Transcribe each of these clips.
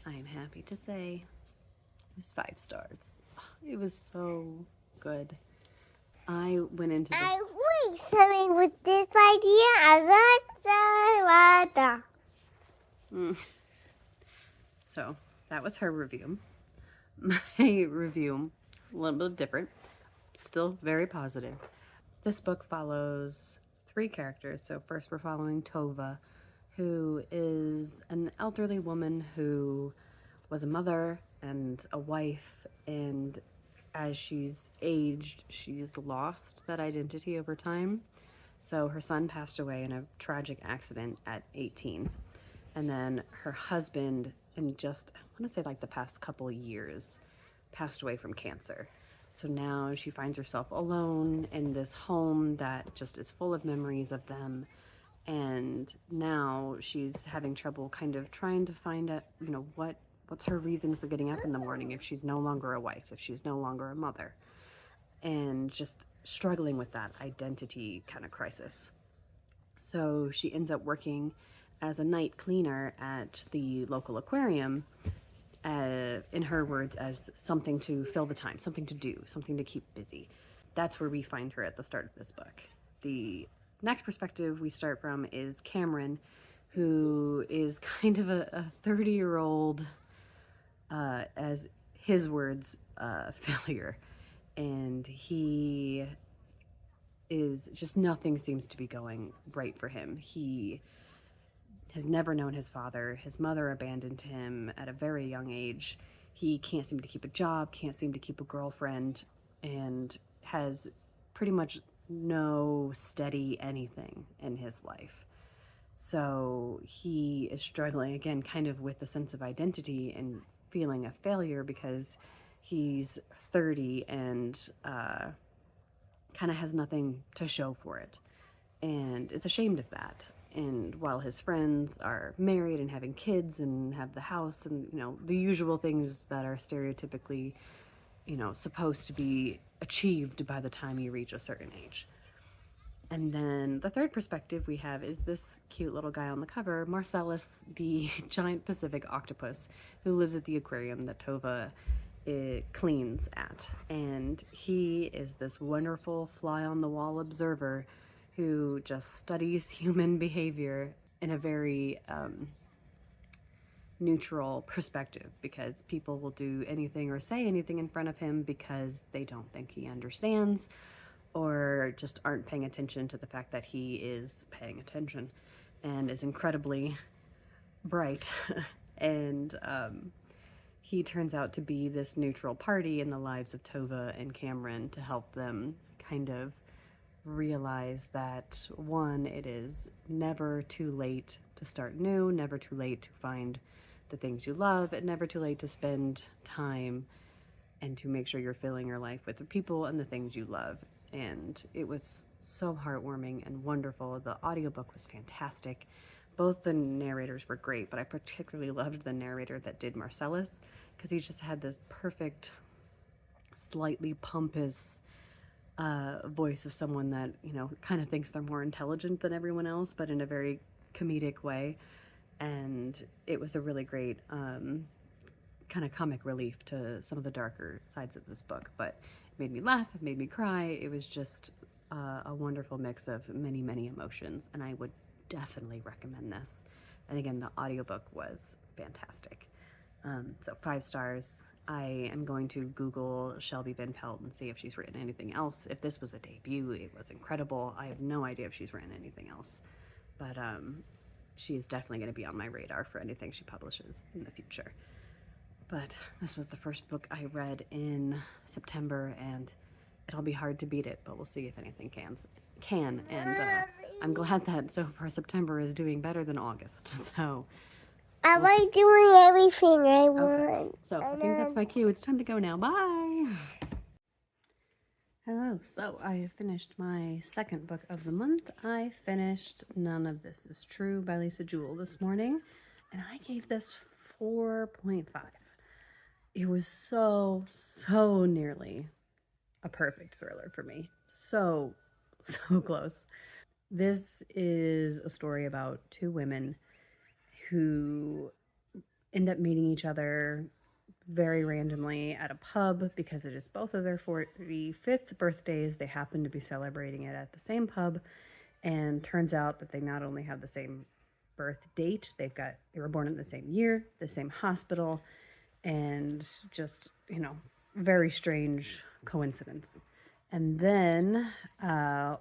I'm happy to say it was 5 stars. It was so good. I went into this. I wish something with this idea. I like that. So that was her review. My review, a little bit different, still very positive. This book follows 3 characters. So first we're following Tova, who is an elderly woman who was a mother and a wife, and as she's aged, she's lost that identity over time. So her son passed away in a tragic accident at 18. And then her husband, in just, I want to say like the past couple of years, passed away from cancer. So now she finds herself alone in this home that just is full of memories of them. And now she's having trouble kind of trying to find out, what's her reason for getting up in the morning if she's no longer a wife, if she's no longer a mother, and just struggling with that identity kind of crisis. So she ends up working as a night cleaner at the local aquarium, in her words, as something to fill the time, something to do, something to keep busy. That's where we find her at the start of this book. The next perspective we start from is Cameron, who is kind of a 30-year-old, as his words, failure. And he is just, nothing seems to be going right for him. He has never known his father. His mother abandoned him at a very young age. He can't seem to keep a job, can't seem to keep a girlfriend, and has pretty much no steady anything in his life. So he is struggling again kind of with a sense of identity and feeling a failure because he's 30 and kind of has nothing to show for it, and is ashamed of that. And while his friends are married and having kids and have the house and, the usual things that are stereotypically, supposed to be achieved by the time you reach a certain age. And then the third perspective we have is this cute little guy on the cover, Marcellus, the giant Pacific octopus who lives at the aquarium that Tova cleans at. And he is this wonderful fly-on-the-wall observer who just studies human behavior in a very neutral perspective, because people will do anything or say anything in front of him because they don't think he understands, or just aren't paying attention to the fact that he is paying attention and is incredibly bright. And he turns out to be this neutral party in the lives of Tova and Cameron to help them kind of realize that, one, it is never too late to start new, never too late to find the things you love, and never too late to spend time and to make sure you're filling your life with the people and the things you love. And it was so heartwarming and wonderful. The audiobook was fantastic. Both the narrators were great, but I particularly loved the narrator that did Marcellus, because he just had this perfect, slightly pompous voice of someone that, kind of thinks they're more intelligent than everyone else, but in a very comedic way. And it was a really great kind of comic relief to some of the darker sides of this book. But it made me laugh, it made me cry. It was just a wonderful mix of many, many emotions, and I would definitely recommend this. And again, the audiobook was fantastic. So 5 stars. I am going to Google Shelby Van Pelt and see if she's written anything else. If this was a debut, it was incredible. I have no idea if she's written anything else. But she is definitely going to be on my radar for anything she publishes in the future. But this was the first book I read in September, and it'll be hard to beat it, but we'll see if anything can. And I'm glad that so far September is doing better than August. So I like doing everything I want. okay. So I think that's my cue. It's time to go now. Bye. Hello. So I have finished my second book of the month. I finished None of This Is True by Lisa Jewell this morning, and I gave this 4.5. It was so nearly a perfect thriller for me. So close. This is a story about 2 women who end up meeting each other very randomly at a pub because it is both of their 45th birthdays. They happen to be celebrating it at the same pub, and turns out that they not only have the same birth date, they were born in the same year, the same hospital, and just, very strange coincidence. And then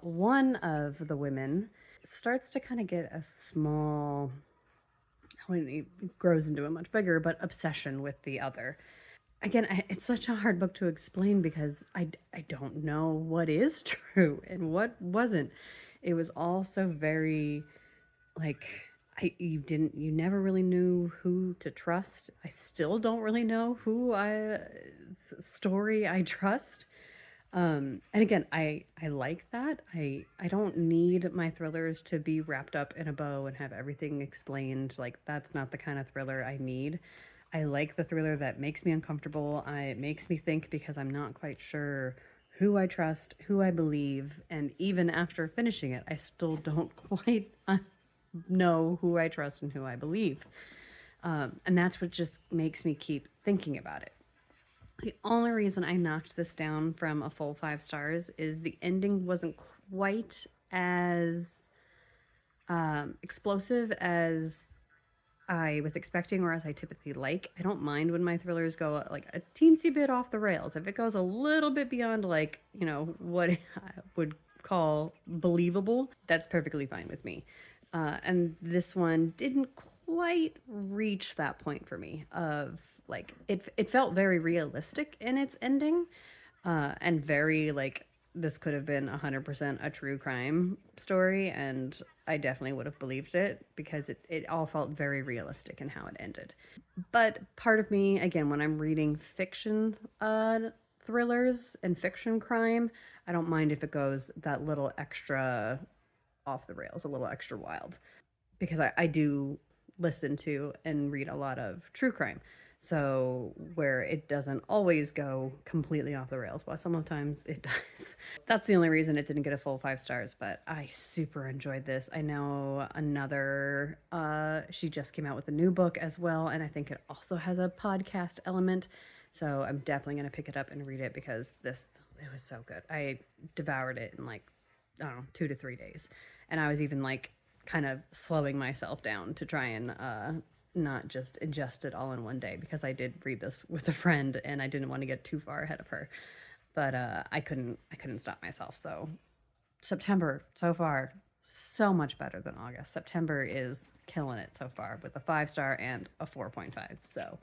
one of the women starts to kind of get a small, when it grows into a much bigger, but obsession with the other. Again, it's such a hard book to explain because I don't know what is true and what wasn't. It was all so very, like, you never really knew who to trust. I still don't really know story I trust. And again, I like that. I don't need my thrillers to be wrapped up in a bow and have everything explained. Like, that's not the kind of thriller I need. I like the thriller that makes me uncomfortable. It makes me think because I'm not quite sure who I trust, who I believe, and even after finishing it, I still don't quite know who I trust and who I believe. And that's what just makes me keep thinking about it. The only reason I knocked this down from a full 5 stars is the ending wasn't quite as explosive as I was expecting, or as I typically like. I don't mind when my thrillers go like a teensy bit off the rails. If it goes a little bit beyond, like, what I would call believable, that's perfectly fine with me. And this one didn't quite reach that point for me of, like, it felt very realistic in its ending, and very, like, this could have been 100% a true crime story, and I definitely would have believed it because it all felt very realistic in how it ended. But part of me, again, when I'm reading fiction thrillers and fiction crime, I don't mind if it goes that little extra off the rails, a little extra wild, because I do listen to and read a lot of true crime. So where it doesn't always go completely off the rails, but sometimes it does. That's the only reason it didn't get a full 5 stars, but I super enjoyed this. I know another, she just came out with a new book as well, and I think it also has a podcast element. So I'm definitely going to pick it up and read it because it was so good. I devoured it in, like, I don't know, 2 to 3 days. And I was even, like, kind of slowing myself down to try and not just ingest it all in one day, because I did read this with a friend and I didn't want to get too far ahead of her. But I couldn't stop myself. So September so far, so much better than August. September is killing it so far with a 5 star and a 4.5. So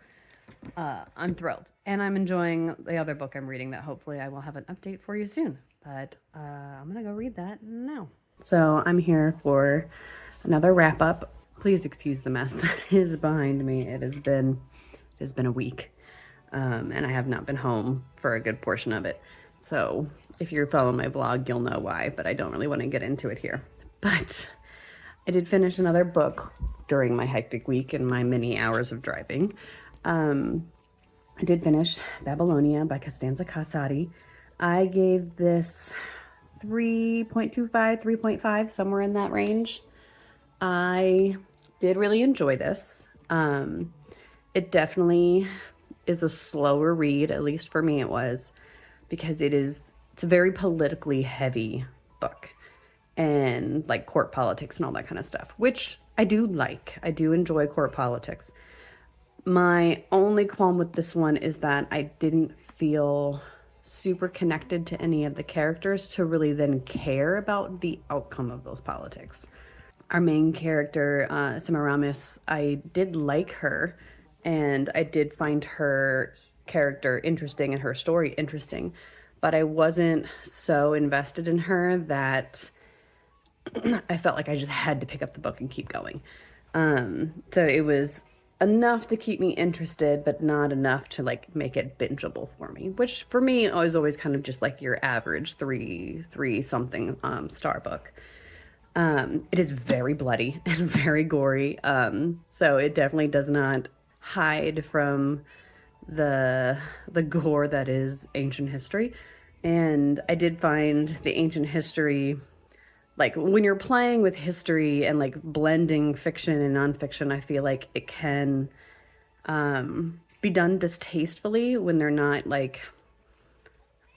I'm thrilled, and I'm enjoying the other book I'm reading that hopefully I will have an update for you soon. But I'm gonna go read that now. So I'm here for another wrap up. Please excuse the mess that is behind me. It has been a week, and I have not been home for a good portion of it. So if you're following my vlog, you'll know why, but I don't really want to get into it here. But I did finish another book during my hectic week and my many hours of driving. I did finish Babylonia by Costanza Casati. I gave this 3.25, 3.5, somewhere in that range. I did really enjoy this. It definitely is a slower read, at least for me it was, because it's a very politically heavy book, and like court politics and all that kind of stuff, which I do like. I do enjoy court politics. My only qualm with this one is that I didn't feel super connected to any of the characters to really then care about the outcome of those politics. Our main character, Semiramis, I did like her, and I did find her character interesting and her story interesting, but I wasn't so invested in her that I felt like I just had to pick up the book and keep going. So it was enough to keep me interested, but not enough to like make it bingeable for me, which for me was always kind of just like your average three something star book. It is very bloody and very gory, so it definitely does not hide from the gore that is ancient history. And I did find the ancient history, like when you're playing with history and like blending fiction and nonfiction, I feel like it can be done distastefully when they're not like,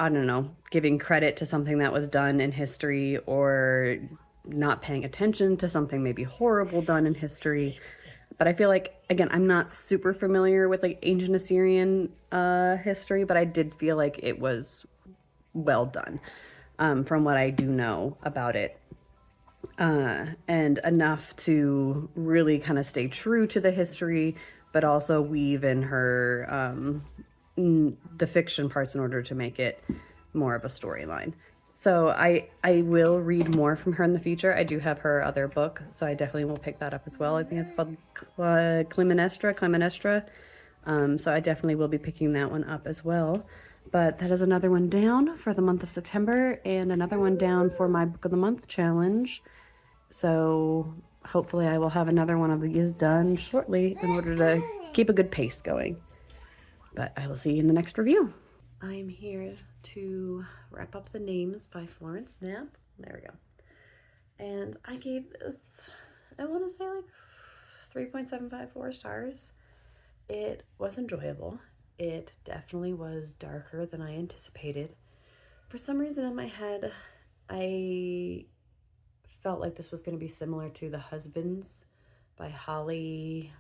I don't know, giving credit to something that was done in history or not paying attention to something maybe horrible done in history. But I feel like, again, I'm not super familiar with like ancient Assyrian history, but I did feel like it was well done from what I do know about it. And enough to really kind of stay true to the history, but also weave in her the fiction parts in order to make it more of a storyline. So I will read more from her in the future. I do have her other book, so I definitely will pick that up as well. I think it's called Clytemnestra. So I definitely will be picking that one up as well. But that is another one down for the month of September and another one down for my Book of the Month challenge. So hopefully I will have another one of these done shortly in order to keep a good pace going. But I will see you in the next review. I'm here to wrap up the names by Florence Knapp. There we go. And I gave this, I want to say like 3.754 stars. It was enjoyable. It definitely was darker than I anticipated. For some reason in my head, I felt like this was going to be similar to The Husbands by Holly.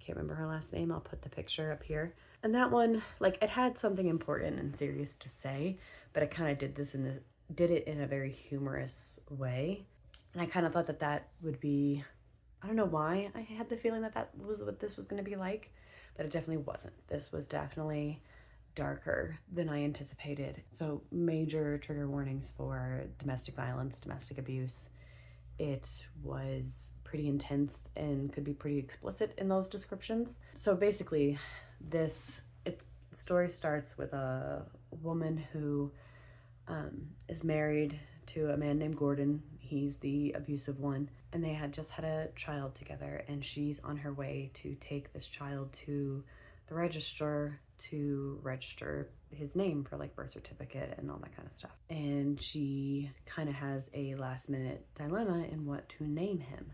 I can't remember her last name. I'll put the picture up here. And that one, like, it had something important and serious to say, but it kind of did it in a very humorous way. And I kind of thought that that would be, I don't know why I had the feeling that that was what this was going to be like, but it definitely wasn't. This was definitely darker than I anticipated. So major trigger warnings for domestic violence, domestic abuse. It was pretty intense and could be pretty explicit in those descriptions. So basically, the story starts with a woman who is married to a man named Gordon. He's the abusive one, and they had just had a child together, and she's on her way to take this child to the register to register his name for like birth certificate and all that kind of stuff. And she kind of has a last minute dilemma in what to name him.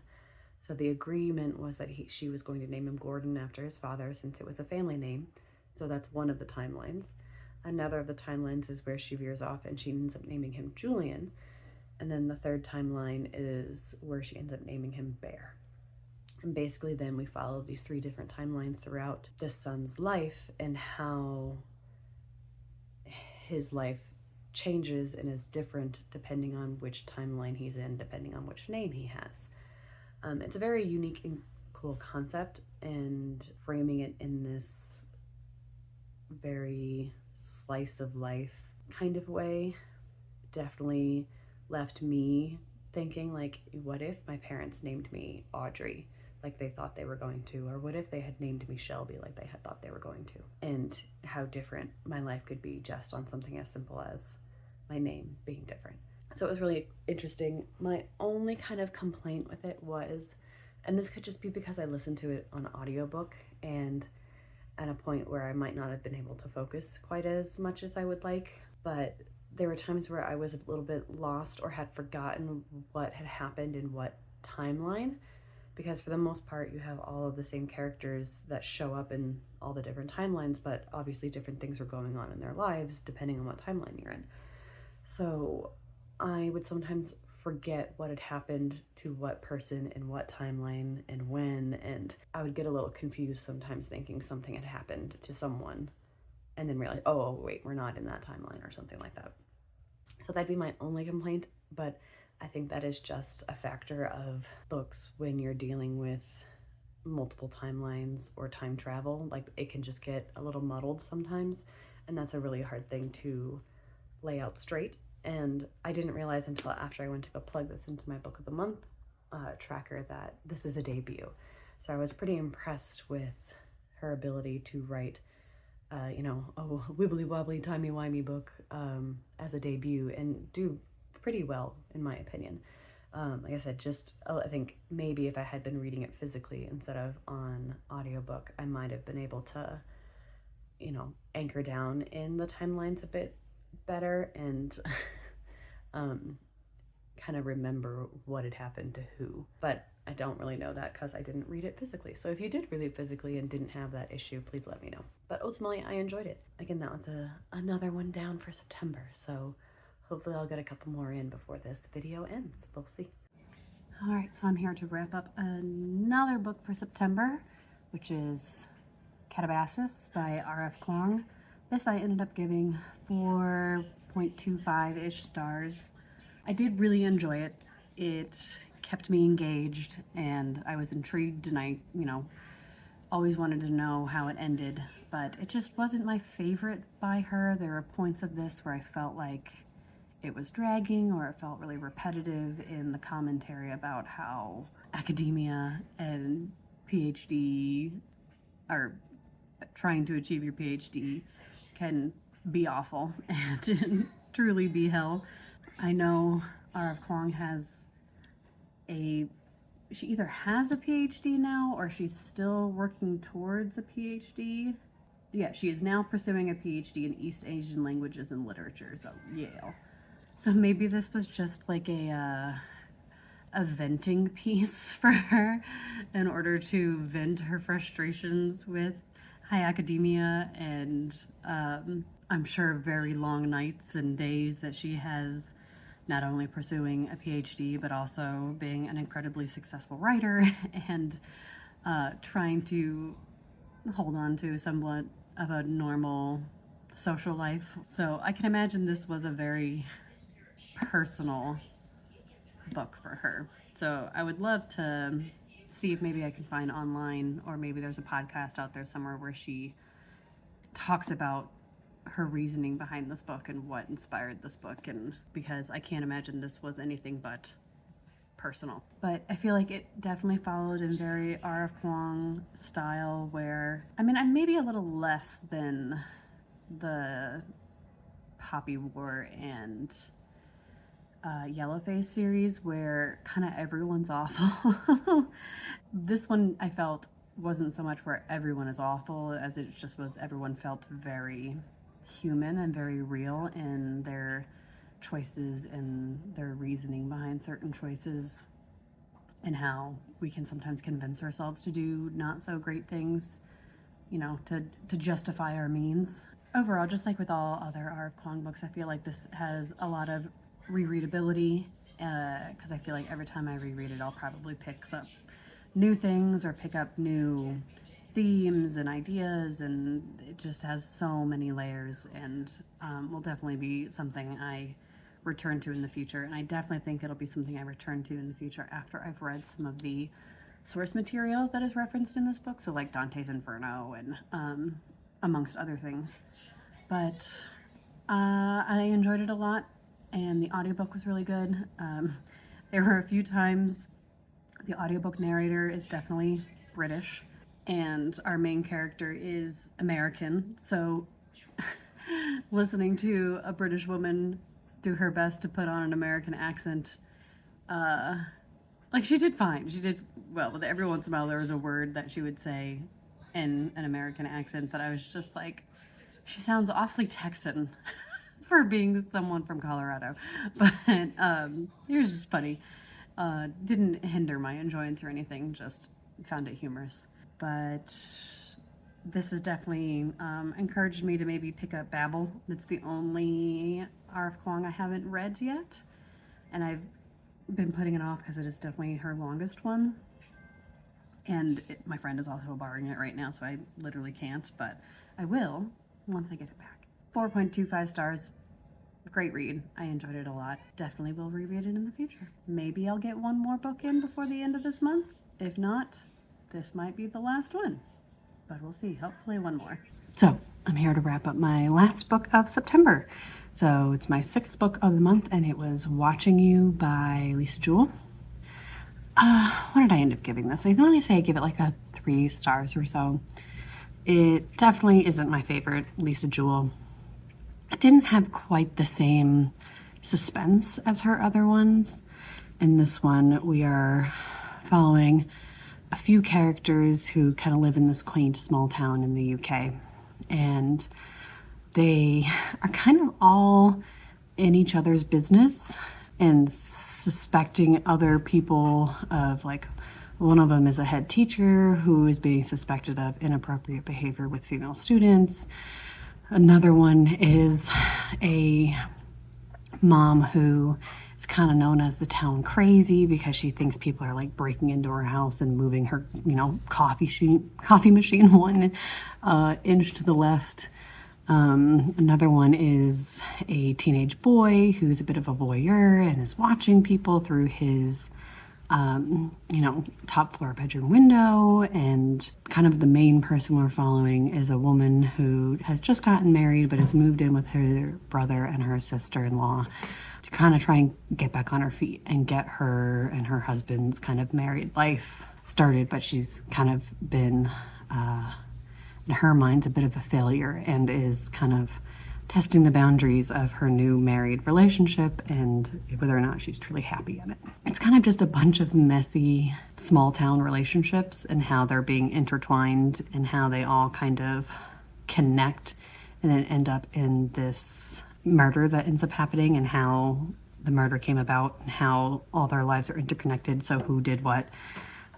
So the agreement was that she was going to name him Gordon after his father, since it was a family name. So that's one of the timelines. Another of the timelines is where she veers off and she ends up naming him Julian. And then the third timeline is where she ends up naming him Bear. And basically then we follow these three different timelines throughout this son's life and how his life changes and is different depending on which timeline he's in, depending on which name he has. It's a very unique and cool concept, and framing it in this very slice of life kind of way definitely left me thinking, like, what if my parents named me Audrey like they thought they were going to, or what if they had named me Shelby like they had thought they were going to, and how different my life could be just on something as simple as my name being different. So it was really interesting. My only kind of complaint with it was, and this could just be because I listened to it on audiobook and at a point where I might not have been able to focus quite as much as I would like, but there were times where I was a little bit lost or had forgotten what had happened in what timeline, because for the most part you have all of the same characters that show up in all the different timelines, but obviously different things are going on in their lives depending on what timeline you're in. So I would sometimes forget what had happened to what person in what timeline and when, and I would get a little confused sometimes thinking something had happened to someone and then realize, oh wait, we're not in that timeline or something like that. So that'd be my only complaint, but I think that is just a factor of books when you're dealing with multiple timelines or time travel. Like, it can just get a little muddled sometimes, and that's a really hard thing to lay out straight. And I didn't realize until after I went to go plug this into my Book of the Month tracker that this is a debut. So I was pretty impressed with her ability to write, a wibbly wobbly timey wimey book as a debut and do pretty well, in my opinion. Like I said, I think maybe if I had been reading it physically instead of on audiobook, I might have been able to, anchor down in the timelines a bit better and kind of remember what had happened to who. But I don't really know that because I didn't read it physically. So if you did read it physically and didn't have that issue, please let me know. But ultimately, I enjoyed it. Again, that was another one down for September. So hopefully I'll get a couple more in before this video ends. We'll see. All right, so I'm here to wrap up another book for September, which is Calabasas by R.F. Kuang. This I ended up giving 4.25-ish stars. I did really enjoy it. It kept me engaged and I was intrigued, and I, always wanted to know how it ended, but it just wasn't my favorite by her. There were points of this where I felt like it was dragging, or it felt really repetitive in the commentary about how academia and PhD, or trying to achieve your PhD, can be awful and truly be hell. I know R.F. Kuang she either has a PhD now or she's still working towards a PhD. Yeah, she is now pursuing a PhD in East Asian languages and literature at Yale. So maybe this was just like a venting piece for her in order to vent her frustrations with high academia and I'm sure very long nights and days that she has not only pursuing a PhD, but also being an incredibly successful writer and trying to hold on to somewhat of a normal social life. So I can imagine this was a very personal book for her. So I would love to see if maybe I can find online, or maybe there's a podcast out there somewhere where she talks about her reasoning behind this book and what inspired this book, and because I can't imagine this was anything but personal. But I feel like it definitely followed in very R.F. Kuang style, where I'm maybe a little less than the Poppy War and Yellowface series, where kind of everyone's awful. This one I felt wasn't so much where everyone is awful as it just was everyone felt very human and very real in their choices and their reasoning behind certain choices, and how we can sometimes convince ourselves to do not so great things, to justify our means. Overall, just like with all other R.F. Kuang books, I feel like this has a lot of rereadability, because I feel like every time I reread it, I'll probably pick up new things or pick up new themes and ideas, and it just has so many layers, and will definitely be something I return to in the future. And I definitely think it'll be something I return to in the future after I've read some of the source material that is referenced in this book, so like Dante's Inferno and amongst other things. But I enjoyed it a lot, and the audiobook was really good. There were a few times the audiobook narrator is definitely British, and our main character is American, so listening to a British woman do her best to put on an American accent, she did fine. She did well, but every once in a while there was a word that she would say in an American accent that I was just like, she sounds awfully Texan for being someone from Colorado. But it was just funny. Didn't hinder my enjoyance or anything, just found it humorous. But this has definitely encouraged me to maybe pick up Babel. It's the only R.F. Kuang I haven't read yet, and I've been putting it off because it is definitely her longest one. And my friend is also borrowing it right now, so I literally can't, but I will once I get it back. 4.25 stars. Great read. I enjoyed it a lot. Definitely will reread it in the future. Maybe I'll get one more book in before the end of this month. If not, this might be the last one, but we'll see. Hopefully one more. So I'm here to wrap up my last book of September. So it's my 6th book of the month, and it was Watching You by Lisa Jewell. What did I end up giving this? I want to say I give it like a 3 stars or so. It definitely isn't my favorite Lisa Jewell. It didn't have quite the same suspense as her other ones. In this one, we are following a few characters who kind of live in this quaint small town in the UK. And they are kind of all in each other's business in suspecting other people of, like, one of them is a head teacher who is being suspected of inappropriate behavior with female students. Another one is a mom who is kind of known as the town crazy because she thinks people are like breaking into her house and moving her, coffee machine one inch to the left. Another one is a teenage boy who's a bit of a voyeur and is watching people through his top floor bedroom window. And kind of the main person we're following is a woman who has just gotten married but has moved in with her brother and her sister-in-law to kind of try and get back on her feet and get her and her husband's kind of married life started. But she's kind of been, in her mind, a bit of a failure and is kind of testing the boundaries of her new married relationship and whether or not she's truly happy in it. It's kind of just a bunch of messy small town relationships and how they're being intertwined and how they all kind of connect and then end up in this murder that ends up happening, and how the murder came about and how all their lives are interconnected. So who did what?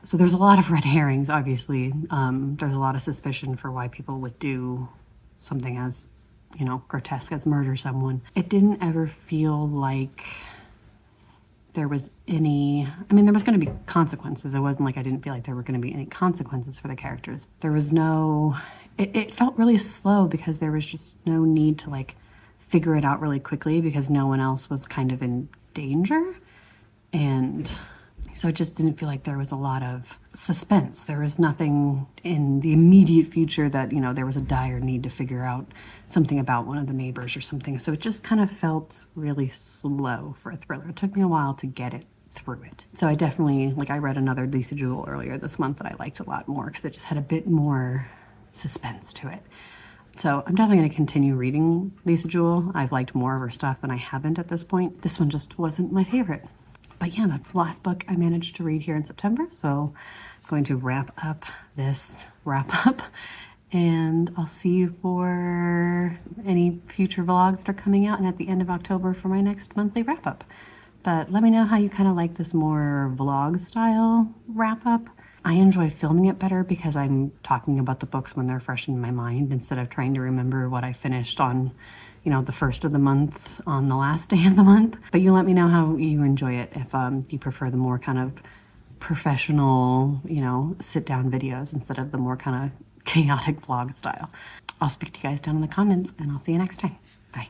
So there's a lot of red herrings, obviously. There's a lot of suspicion for why people would do something as grotesque as murder someone. It didn't ever feel like there was any, there was going to be consequences. It wasn't like I didn't feel like there were going to be any consequences for the characters. There was no, it felt really slow because there was just no need to like figure it out really quickly because no one else was kind of in danger. And so it just didn't feel like there was a lot of suspense. There was nothing in the immediate future that, there was a dire need to figure out something about one of the neighbors or something. So it just kind of felt really slow for a thriller. It took me a while to get it through it. So I definitely, I read another Lisa Jewell earlier this month that I liked a lot more because it just had a bit more suspense to it. So I'm definitely going to continue reading Lisa Jewell. I've liked more of her stuff than I haven't at this point. This one just wasn't my favorite. But yeah, that's the last book I managed to read here in September. So I'm going to wrap up this wrap up, and I'll see you for any future vlogs that are coming out and at the end of October for my next monthly wrap up. But let me know how you kind of like this more vlog style wrap up. I enjoy filming it better because I'm talking about the books when they're fresh in my mind instead of trying to remember what I finished on the first of the month on the last day of the month. But you let me know how you enjoy it, if you prefer the more kind of professional, sit down videos instead of the more kind of chaotic vlog style. I'll speak to you guys down in the comments, and I'll see you next time. Bye.